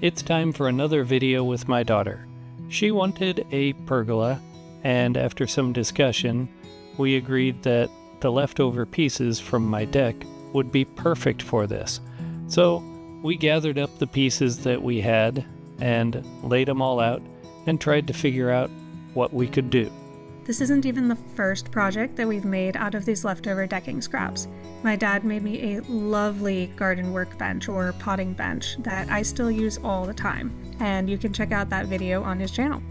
It's time for another video with my daughter. She wanted a pergola, and after some discussion, we agreed that the leftover pieces from my deck would be perfect for this. So we gathered up the pieces that we had and laid them all out and tried to figure out what we could do. This isn't even the first project that we've made out of these leftover decking scraps. My dad made me a lovely garden workbench or potting bench that I still use all the time, and you can check out that video on his channel.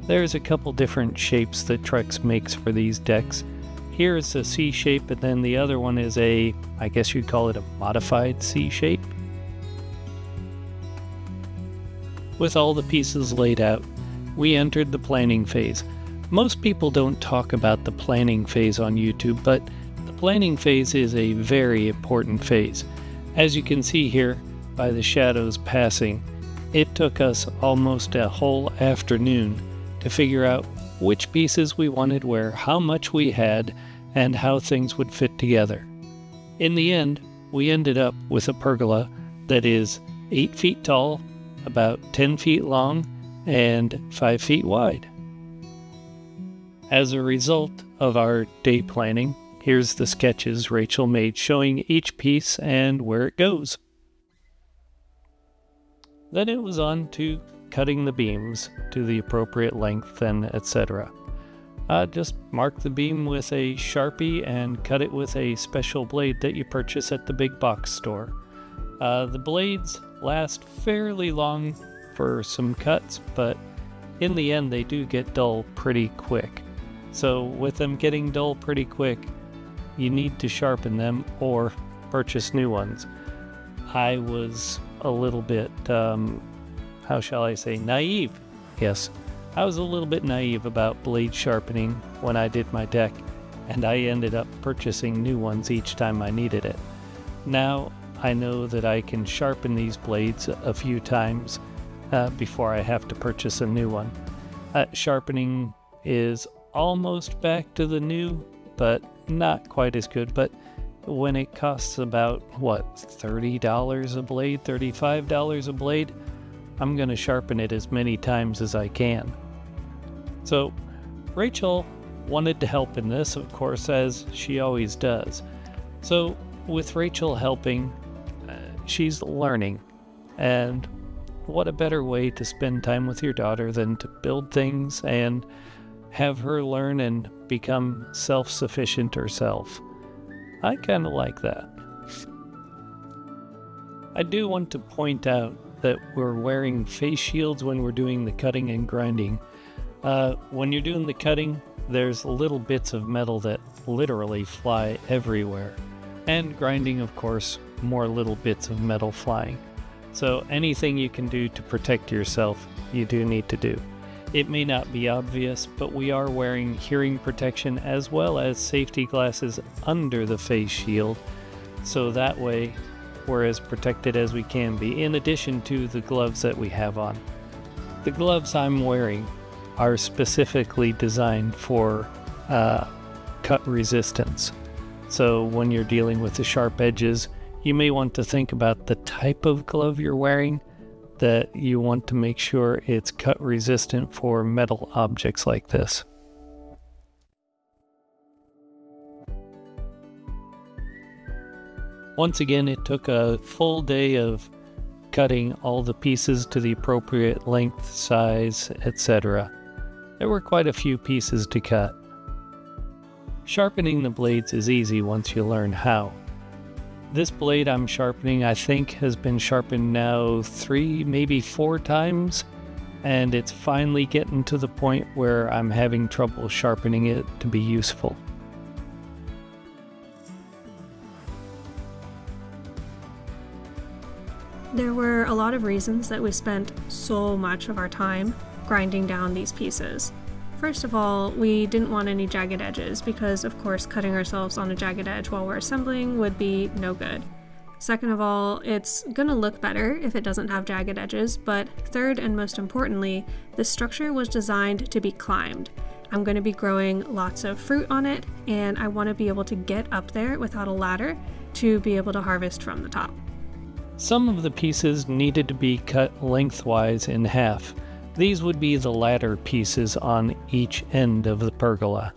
There's a couple different shapes that Trex makes for these decks. Here is a C shape, and then the other one is a, I guess you'd call it a modified C shape. With all the pieces laid out, we entered the planning phase. Most people don't talk about the planning phase on YouTube, but the planning phase is a very important phase. As you can see here by the shadows passing, it took us almost a whole afternoon to figure out which pieces we wanted where, how much we had, and how things would fit together. In the end, we ended up with a pergola that is 8 feet tall, about 10 feet long, and 5 feet wide. As a result of our day planning, here's the sketches Rachel made showing each piece and where it goes. Then it was on to cutting the beams to the appropriate length and etc. Just mark the beam with a Sharpie and cut it with a special blade that you purchase at the big box store. The blades last fairly long for some cuts, but in the end they do get dull pretty quick. So with them getting dull pretty quick, you need to sharpen them or purchase new ones. I was a little bit, how shall I say, naive. Yes, I was a little bit naive about blade sharpening when I did my deck, and I ended up purchasing new ones each time I needed it. Now I know that I can sharpen these blades a few times before I have to purchase a new one. Sharpening is almost back to the new, but not quite as good. But when it costs about, what, $30 a blade, $35 a blade, I'm going to sharpen it as many times as I can. So Rachel wanted to help in this, of course, as she always does. So with Rachel helping, she's learning, and what a better way to spend time with your daughter than to build things and have her learn and become self-sufficient herself. I kind of like that. I do want to point out that we're wearing face shields when we're doing the cutting and grinding. When you're doing the cutting, there's little bits of metal that literally fly everywhere. And grinding, of course, more little bits of metal flying. So anything you can do to protect yourself, you do need to do. It may not be obvious, but we are wearing hearing protection as well as safety glasses under the face shield, so that way we're as protected as we can be, in addition to the gloves that we have on. The gloves I'm wearing are specifically designed for cut resistance. So when you're dealing with the sharp edges, you may want to think about the type of glove you're wearing, that you want to make sure it's cut resistant for metal objects like this. Once again, it took a full day of cutting all the pieces to the appropriate length, size, etc. There were quite a few pieces to cut. Sharpening the blades is easy once you learn how. This blade I'm sharpening, I think, has been sharpened now 3, maybe 4 times, and it's finally getting to the point where I'm having trouble sharpening it to be useful. There were a lot of reasons that we spent so much of our time grinding down these pieces. First of all, we didn't want any jagged edges because, of course, cutting ourselves on a jagged edge while we're assembling would be no good. Second of all, it's gonna look better if it doesn't have jagged edges, but third and most importantly, this structure was designed to be climbed. I'm going to be growing lots of fruit on it, and I want to be able to get up there without a ladder to be able to harvest from the top. Some of the pieces needed to be cut lengthwise in half. These would be the ladder pieces on each end of the pergola.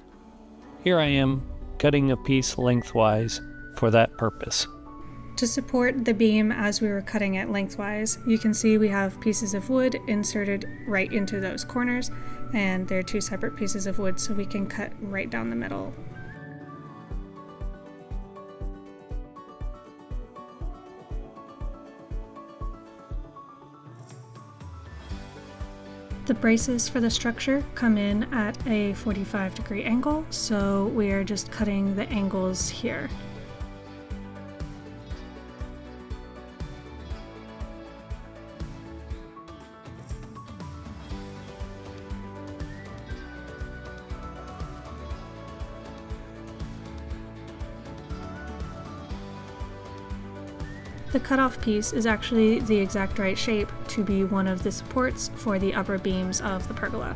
Here I am, cutting a piece lengthwise for that purpose. To support the beam as we were cutting it lengthwise, you can see we have pieces of wood inserted right into those corners, and they're two separate pieces of wood so we can cut right down the middle. The braces for the structure come in at a 45-degree angle, so we are just cutting the angles here. The cutoff piece is actually the exact right shape to be one of the supports for the upper beams of the pergola.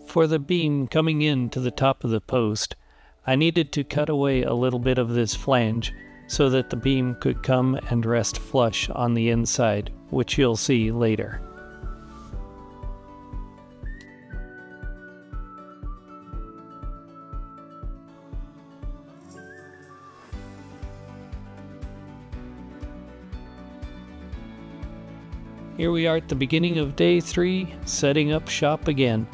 For the beam coming in to the top of the post, I needed to cut away a little bit of this flange so that the beam could come and rest flush on the inside, which you'll see later. Here we are at the beginning of day 3, setting up shop again.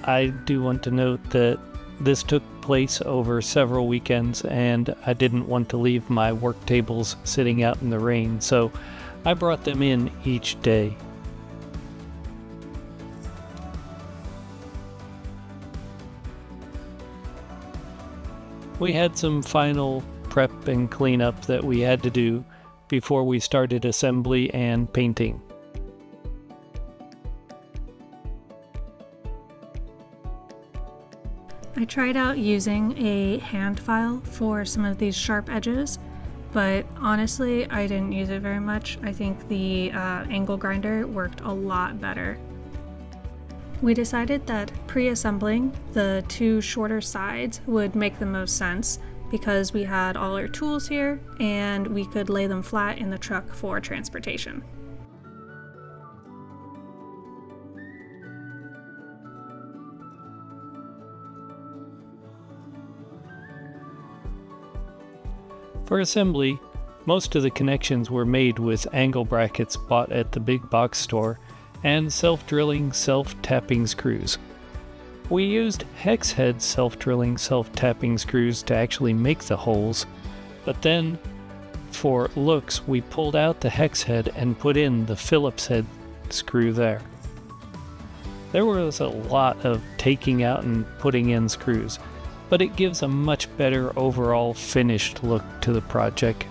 I do want to note that this took place over several weekends, and I didn't want to leave my work tables sitting out in the rain, so I brought them in each day. We had some final prep and cleanup that we had to do before we started assembly and painting. I tried out using a hand file for some of these sharp edges, but honestly I didn't use it very much. I think the angle grinder worked a lot better. We decided that pre-assembling the two shorter sides would make the most sense because we had all our tools here and we could lay them flat in the truck for transportation. For assembly, most of the connections were made with angle brackets bought at the big box store and self-drilling, self-tapping screws. We used hex head self-drilling, self-tapping screws to actually make the holes, but then, for looks, we pulled out the hex head and put in the Phillips head screw there. There was a lot of taking out and putting in screws, but it gives a much better overall finished look to the project.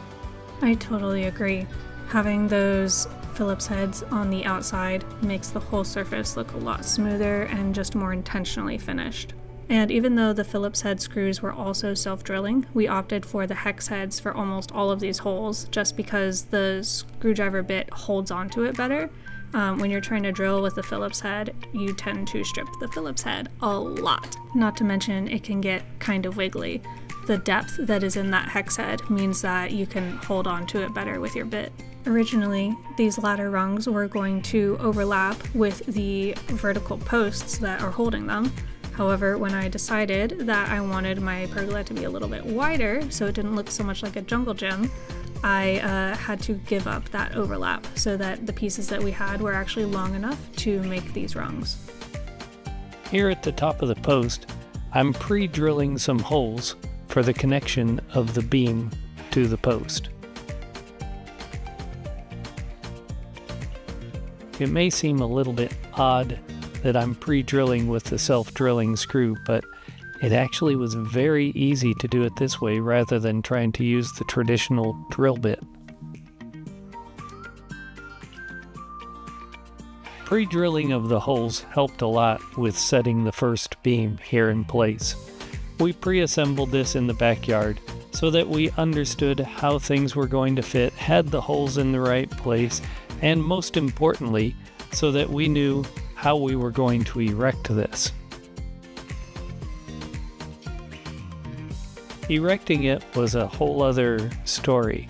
I totally agree. Having those Phillips heads on the outside makes the whole surface look a lot smoother and just more intentionally finished. And even though the Phillips head screws were also self-drilling, we opted for the hex heads for almost all of these holes just because the screwdriver bit holds onto it better. When you're trying to drill with the Phillips head, you tend to strip the Phillips head a lot. Not to mention it can get kind of wiggly. The depth that is in that hex head means that you can hold on to it better with your bit. Originally, these ladder rungs were going to overlap with the vertical posts that are holding them. However, when I decided that I wanted my pergola to be a little bit wider so it didn't look so much like a jungle gym, I had to give up that overlap so that the pieces that we had were actually long enough to make these rungs. Here at the top of the post, I'm pre-drilling some holes for the connection of the beam to the post. It may seem a little bit odd that I'm pre-drilling with the self-drilling screw, but it actually was very easy to do it this way rather than trying to use the traditional drill bit. Pre-drilling of the holes helped a lot with setting the first beam here in place. We pre-assembled this in the backyard so that we understood how things were going to fit, had the holes in the right place, and most importantly, so that we knew how we were going to erect this. Erecting it was a whole other story.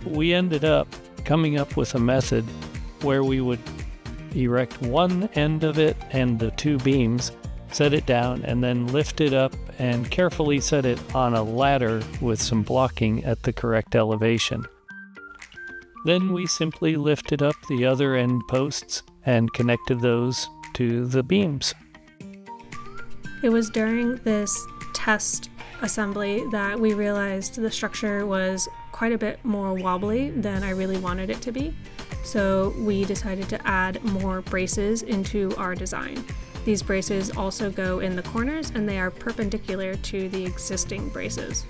We ended up coming up with a method where we would erect one end of it and the two beams, set it down, and then lift it up and carefully set it on a ladder with some blocking at the correct elevation. Then we simply lifted up the other end posts and connected those to the beams. It was during this test assembly that we realized the structure was quite a bit more wobbly than I really wanted it to be. So we decided to add more braces into our design. These braces also go in the corners and they are perpendicular to the existing braces.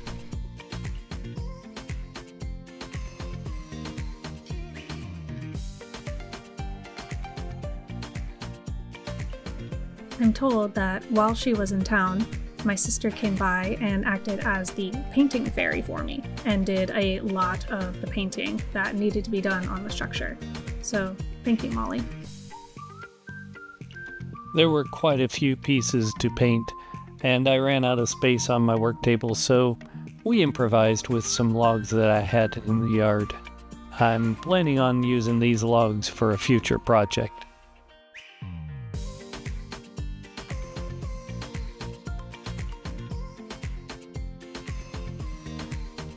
I'm told that while she was in town, my sister came by and acted as the painting fairy for me and did a lot of the painting that needed to be done on the structure. So thank you, Molly. There were quite a few pieces to paint, and I ran out of space on my work table, so we improvised with some logs that I had in the yard. I'm planning on using these logs for a future project.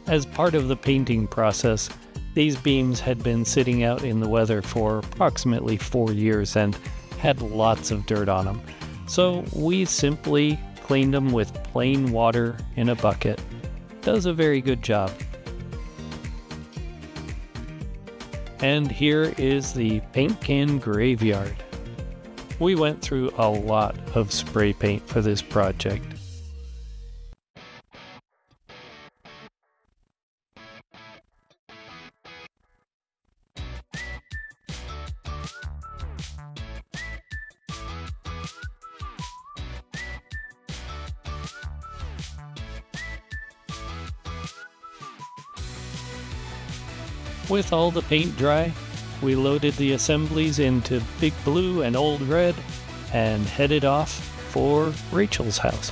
As part of the painting process, these beams had been sitting out in the weather for approximately 4 years and had lots of dirt on them. So we simply cleaned them with plain water in a bucket. Does a very good job. And here is the paint can graveyard. We went through a lot of spray paint for this project. With all the paint dry, we loaded the assemblies into Big Blue and Old Red and headed off for Rachel's house.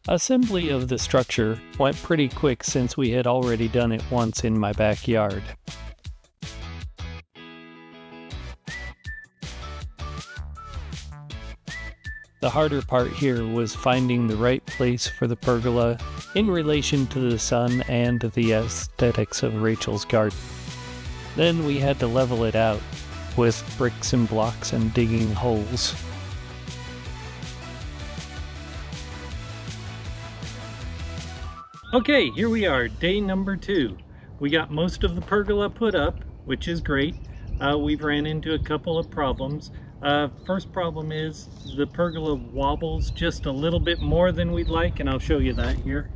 Assembly of the structure went pretty quick since we had already done it once in my backyard. The harder part here was finding the right place for the pergola in relation to the sun and the aesthetics of Rachel's garden. Then we had to level it out with bricks and blocks and digging holes. Okay, here we are, day number 2. We got most of the pergola put up, which is great. We've ran into a couple of problems. First problem is the pergola wobbles just a little bit more than we'd like, and I'll show you that here.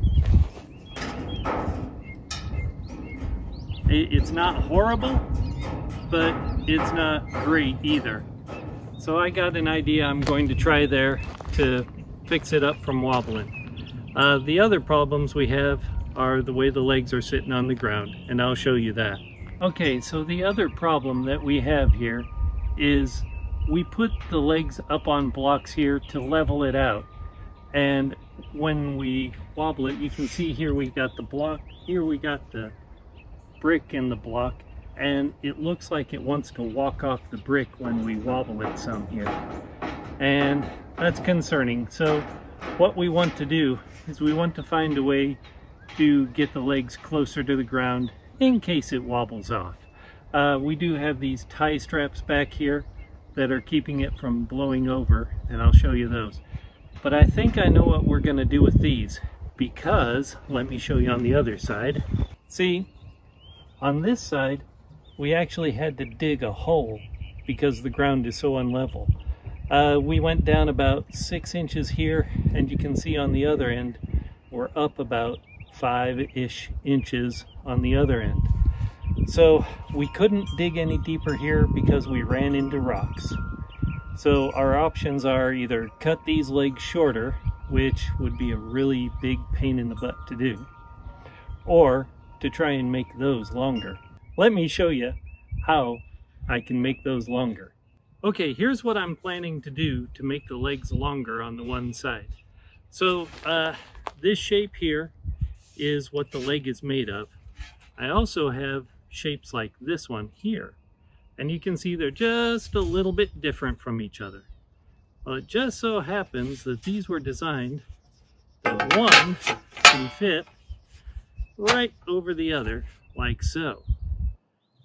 It's not horrible, but it's not great either. So I got an idea I'm going to try there to fix it up from wobbling. The other problems we have are the way the legs are sitting on the ground, and I'll show you that. Okay, so the other problem that we have here is we put the legs up on blocks here to level it out. And when we wobble it, you can see here we got the block, here we got the brick in the block, and it looks like it wants to walk off the brick when we wobble it some here. And that's concerning. So what we want to do is we want to find a way to get the legs closer to the ground in case it wobbles off. We do have these tie straps back here that are keeping it from blowing over, and I'll show you those. But I think I know what we're going to do with these, because let me show you on the other side. See, on this side we actually had to dig a hole because the ground is so unlevel. We went down about 6 inches here, and you can see on the other end we're up about 5-ish inches on the other end. So we couldn't dig any deeper here because we ran into rocks. So our options are either cut these legs shorter, which would be a really big pain in the butt to do, or to try and make those longer. Let me show you how I can make those longer. Okay, here's what I'm planning to do to make the legs longer on the one side. So this shape here is what the leg is made of. I also have shapes like this one here, and you can see they're just a little bit different from each other. Well, it just so happens that these were designed that one can fit right over the other like so.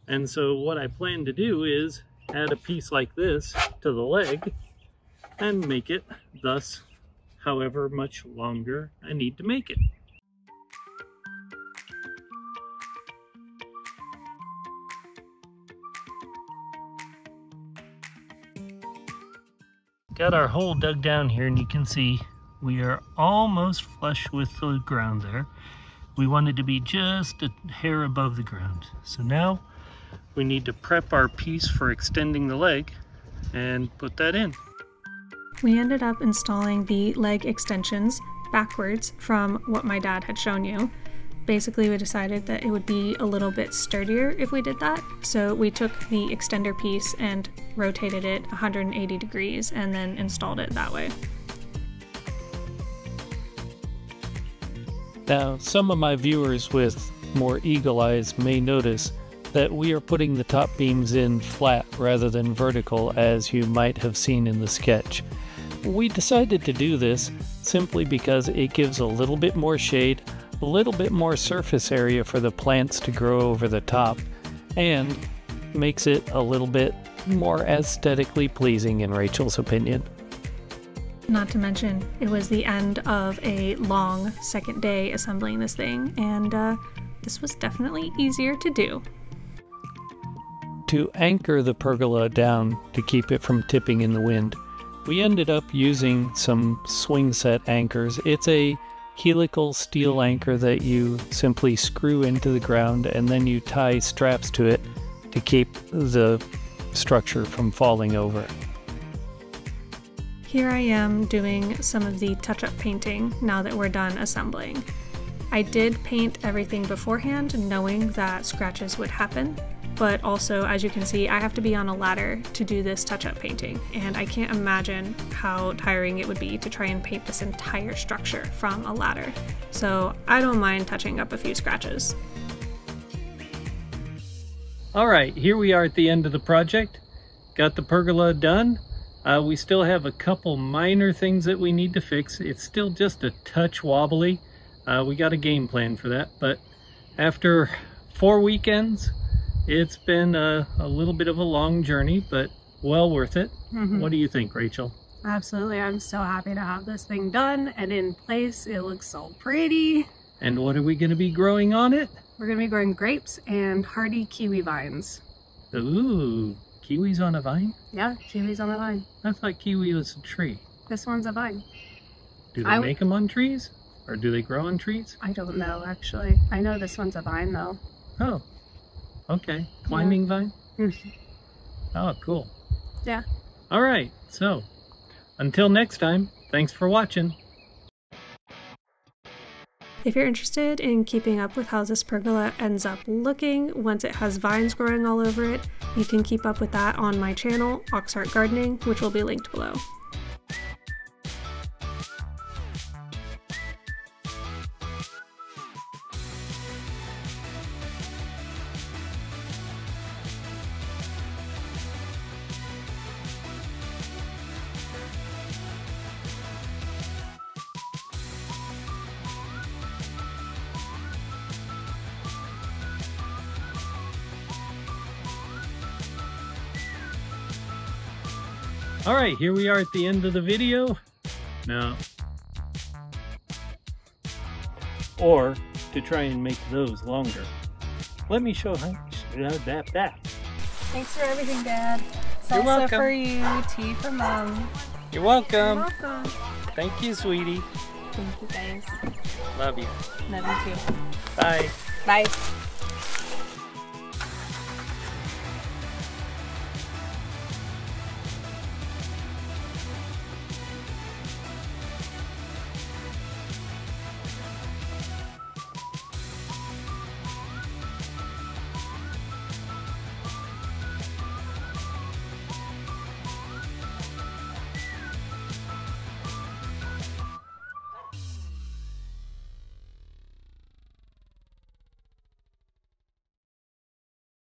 And so what I plan to do is add a piece like this to the leg and make it thus however much longer I need to make it. Got our hole dug down here, and you can see we are almost flush with the ground there. We want it to be just a hair above the ground. So now we need to prep our piece for extending the leg and put that in. We ended up installing the leg extensions backwards from what my dad had shown you. Basically, we decided that it would be a little bit sturdier if we did that. So we took the extender piece and rotated it 180 degrees and then installed it that way. Now, some of my viewers with more eagle eyes may notice that we are putting the top beams in flat rather than vertical, as you might have seen in the sketch. We decided to do this simply because it gives a little bit more shade, a little bit more surface area for the plants to grow over the top, and makes it a little bit more aesthetically pleasing in Rachel's opinion. Not to mention, it was the end of a long second day assembling this thing, and this was definitely easier to do. To anchor the pergola down to keep it from tipping in the wind, we ended up using some swing set anchors. It's a helical steel anchor that you simply screw into the ground, and then you tie straps to it to keep the structure from falling over. Here I am doing some of the touch-up painting now that we're done assembling. I did paint everything beforehand, knowing that scratches would happen, but also, as you can see, I have to be on a ladder to do this touch-up painting, and I can't imagine how tiring it would be to try and paint this entire structure from a ladder. So I don't mind touching up a few scratches. Alright, here we are at the end of the project. Got the pergola done. We still have a couple minor things that we need to fix. It's still just a touch wobbly. We got a game plan for that, but after 4 weekends, it's been a little bit of a long journey, but well worth it. What do you think, Rachel? Absolutely. I'm so happy to have this thing done and in place. It looks so pretty. And what are we going to be growing on it? We're going to be growing grapes and hardy kiwi vines. Ooh, kiwis on a vine? Yeah, kiwis on a vine. I thought kiwi was a tree. This one's a vine. Do they make them on trees? Or do they grow on trees? I don't know, actually. I know this one's a vine, though. Oh, okay. Climbing vine? Oh, cool. Yeah. All right, so until next time, thanks for watching. If you're interested in keeping up with how this pergola ends up looking once it has vines growing all over it, you can keep up with that on my channel, Oxart Gardening, which will be linked below. All right, here we are at the end of the video. Now, or to try and make those longer, let me show how that. Thanks for everything, Dad. It's You're also welcome. for you. Tea from Mom. You're welcome. You're welcome. Thank you, sweetie. Thank you, guys. Love you. Love you too. Bye. Bye.